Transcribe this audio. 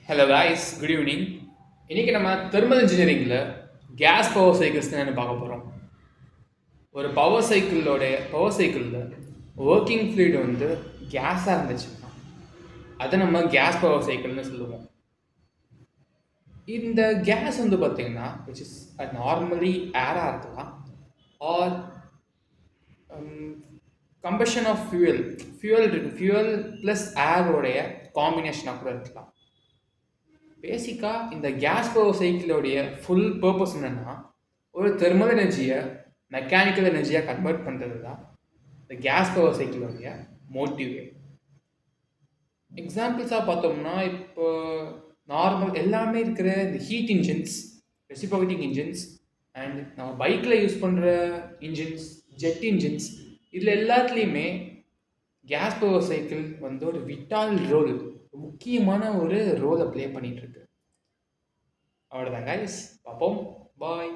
Hello guys, good evening. இன்றைக்கி நம்ம thermal இன்ஜினியரிங்கில் case power cycles தான் பார்க்க போகிறோம். ஒரு பவர் சைக்கிளில் ஒர்க்கிங் ஃப்ளூயிட் வந்து கேஸாக இருந்துச்சுன்னா அதை நம்ம கேஸ் பவர் சைக்கிள்னு சொல்லுவோம். இந்த கேஸ் வந்து பார்த்திங்கன்னா விச் இஸ் நார்மலி ஏராக இருக்கலாம் or combustion of fuel plus ஏரோடைய காம்பினேஷனாக கூட இருக்கலாம். பேசிக்காக இந்த கேஸ் பவர் சைக்கிளோடைய ஃபுல் பர்பஸ் என்னென்னா ஒரு தெர்மல் எனர்ஜியை மெக்கானிக்கல் எனர்ஜியாக கன்வெர்ட் பண்ணுறது தான் இந்த கேஸ் பவர் சைக்கிளோடைய மோட்டிவே. எக்ஸாம்பிள்ஸாக பார்த்தோம்னா இப்போ நார்மல் எல்லாமே இருக்கிற இந்த heat engines, reciprocating engines and நம்ம பைக்கில் யூஸ் பண்ணுற இன்ஜின்ஸ், ஜெட் இன்ஜின்ஸ், இதில் எல்லாத்துலேயுமே கேஸ் பவர் சைக்கிள் வந்து ஒரு விட்டால் ரோல், முக்கியமான ஒரு ரோலை ப்ளே பண்ணிகிட்ருக்கு. அவ்வளோதான் கைஸ், பார்ப்போம், பாய்.